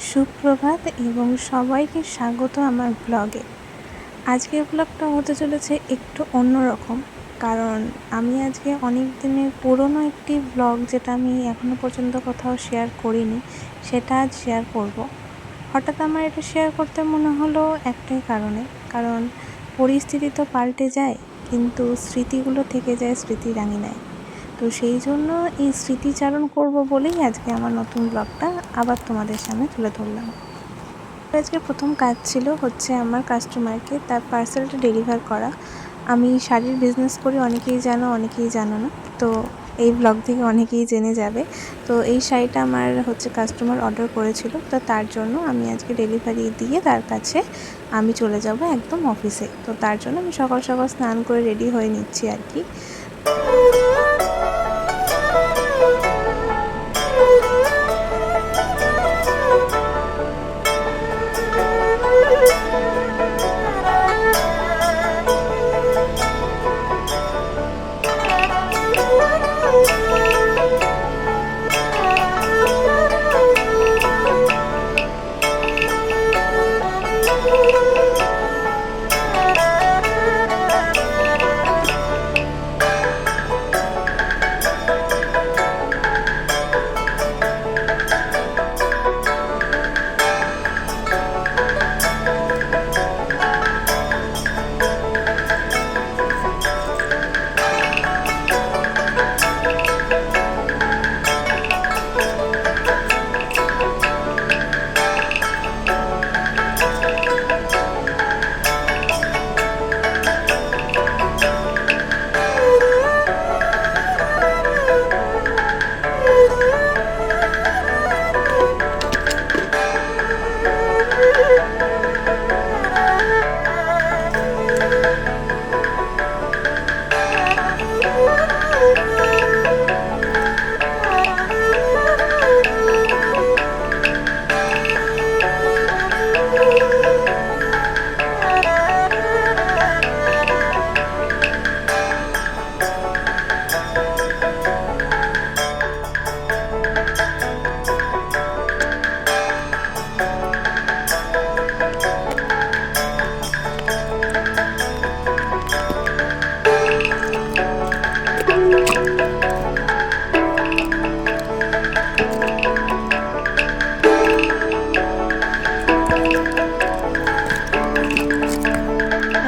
সুপ্রভাত এবং সবাইকে স্বাগত আমার ব্লগে। আজকের ব্লগটা হতে চলেছে একটু অন্যরকম, কারণ আমি আজকে অনেক দিনের পুরনো একটি ব্লগ, যেটা আমি এখনও পর্যন্ত কোথাও শেয়ার করিনি, সেটা আজ শেয়ার করব। হঠাৎ আমার এটা শেয়ার করতে মনে হলো একটাই কারণে, কারণ পরিস্থিতি তো পাল্টে যায় কিন্তু স্মৃতিগুলো থেকে যায় স্মৃতি রাঙিনায়। তো সেই জন্য এই স্মৃতিচারণ করব বলেই আজকে আমার নতুন ব্লগটা আবার তোমাদের সামনে তুলে ধরলাম। আজকে প্রথম কাজ ছিল হচ্ছে আমার কাস্টমারকে তার পার্সেলটা ডেলিভার করা। আমি শাড়ির বিজনেস করি, অনেকেই জানো অনেকেই জানো না, তো এই ব্লগ থেকে অনেকেই জেনে যাবে। তো এই শাড়িটা আমার হচ্ছে কাস্টমার অর্ডার করেছিল, তো তার জন্য আমি আজকে ডেলিভারি দিয়ে তার কাছে আমি চলে যাব একদম অফিসে। তো তার জন্য আমি সকাল সকাল স্নান করে রেডি হয়ে নিচ্ছি আর কি।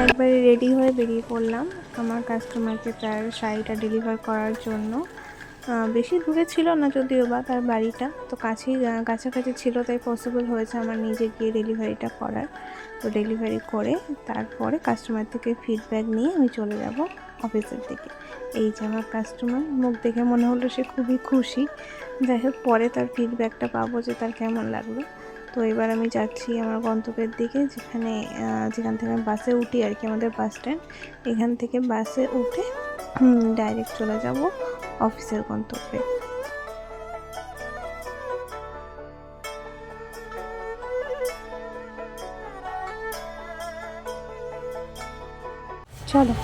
একবারে রেডি হয়ে বেরিয়ে পড়লাম আমার কাস্টমারকে তার শাড়িটা ডেলিভার করার জন্য। বেশি দূরে ছিল না যদিও বা তার বাড়িটা, তো কাছাকাছি ছিল, তাই পসিবল হয়েছে আমার নিজে গিয়ে ডেলিভারিটা করার। তো ডেলিভারি করে তারপরে কাস্টমার থেকে ফিডব্যাক নিয়ে আমি চলে যাব অফিসের দিকে। এই যে আমার কাস্টমার, মুখ দেখে মনে হলো সে খুবই খুশি। যাই হোক, পরে তার ফিডব্যাকটা পাবো যে তার কেমন লাগলো। তো এবার আমি যাচ্ছি আমার গন্তব্যের দিকে, যেখান থেকে আমি বাসে উঠি আর কি, আমাদের বাস স্ট্যান্ড। এখান থেকে বাসে উঠে ডাইরেক্ট চলে যাব অফিসের গন্তব্যে। চলো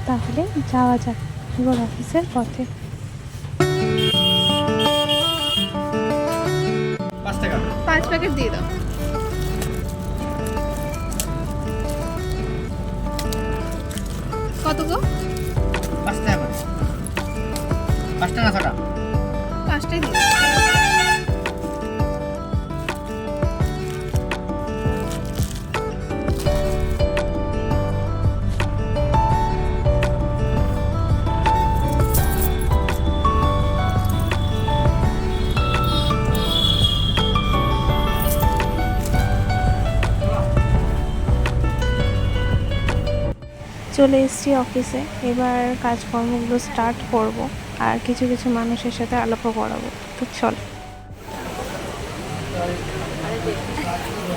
তাহলে যাওয়া যাক এবার অফিসের পথে। 5 প্যাকেট দিয়ে দাও। কত গো? 5 টাকা। 5 টাকা 6টা। 5টাই দিও। চলে এসেছি অফিসে, এবার কাজকর্মগুলো স্টার্ট করব আর কিছু কিছু মানুষের সাথে আলাপও করাবো। তো চল,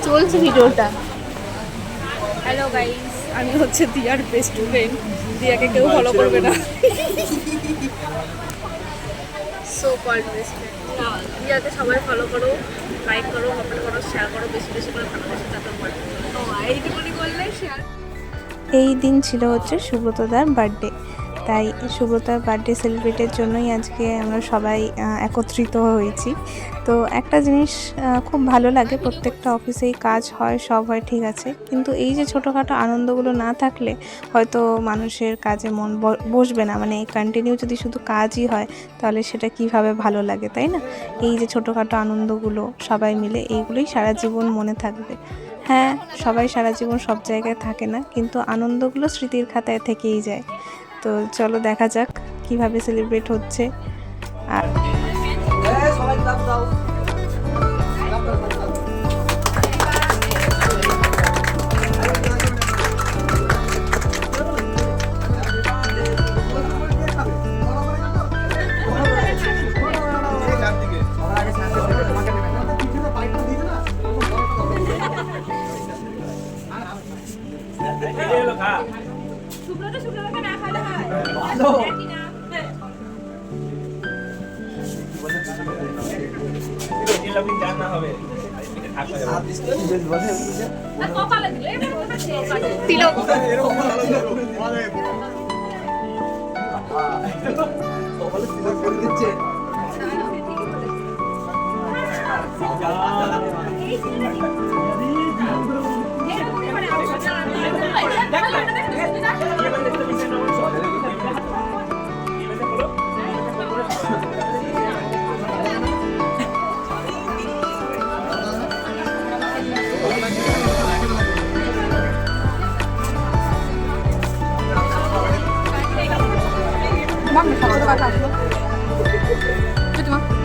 চলছে ভিডিওটা। হ্যালো গাইস, আমি হচ্ছে দিয়ার বেস্ট ফ্রেন্ড। দিয়াকে কেউ ফলো করবে না। So called best friend. দিয়াকে সবাই ফলো করো, লাইক করো, কমেন্ট করো, শেয়ার করো, বেশি বেশি করে ভালোবাসো, তারপর বলো এইটুকুনি করলে শেয়ার। এই দিন ছিল হচ্ছে সুব্রতদার বার্থডে। তাই সুব্রতার বার্থডে সেলিব্রেটের জন্যই আজকে আমরা সবাই একত্রিত হয়েছি। তো একটা জিনিস খুব ভালো লাগে, প্রত্যেকটা অফিসেই কাজ হয়, সব হয়, ঠিক আছে, কিন্তু এই যে ছোটোখাটো আনন্দগুলো না থাকলে হয়তো মানুষের কাজে মন বসবে না। মানে কন্টিনিউ যদি শুধু কাজই হয় তাহলে সেটা কিভাবে ভালো লাগে, তাই না? এই যে ছোটোখাটো আনন্দগুলো সবাই মিলে, এইগুলোই সারা জীবন মনে থাকবে। হ্যাঁ, সবাই সারা জীবন সব জায়গায় থাকে না, কিন্তু আনন্দগুলো স্মৃতির খাতায় থেকেই যায়। তো চলো দেখা যাক কিভাবে সেলিব্রেট হচ্ছে। আর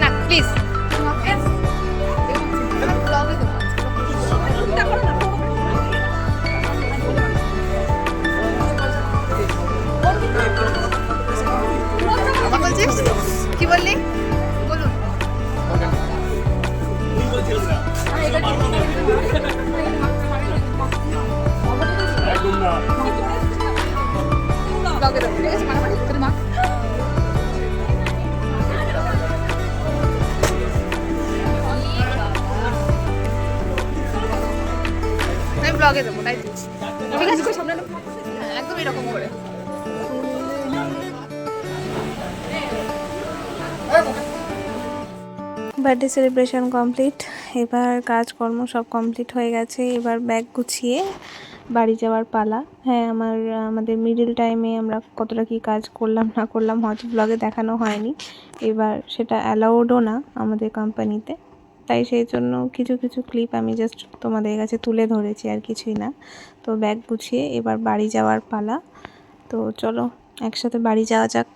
না প্লিজ কি বললি বলুন। আমি ব্লগে দেবো, তাই দিচ্ছি, ঠিক আছে? হ্যাঁ, একদম এরকম করে। বার্থডে সেলিব্রেশন কমপ্লিট, এবার কাজকর্ম সব কমপ্লিট হয়ে গেছে। এবার ব্যাগ গুছিয়ে বাড়ি যাওয়ার পালা। হ্যাঁ, আমাদের মিডল টাইমে আমরা কতটা কী কাজ করলাম না করলাম হয়তো ব্লগে দেখানো হয়নি, এবার সেটা অ্যালাউডও না আমাদের কোম্পানিতে, তাই সেই জন্য কিছু কিছু ক্লিপ আমি জাস্ট তোমাদের কাছে তুলে ধরেছি, আর কিছুই না। তো ব্যাগ গুছিয়ে এবার বাড়ি যাওয়ার পালা। তো চলো একসাথে বাড়ি যাওয়া যাক।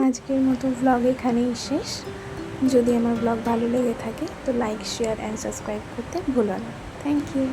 আজকের মতো ব্লগ এখানেই শেষ। যদি আমার ব্লগ ভালো লেগে থাকে তো লাইক, শেয়ার অ্যান্ড সাবস্ক্রাইব করতে ভুলো না। Thank you.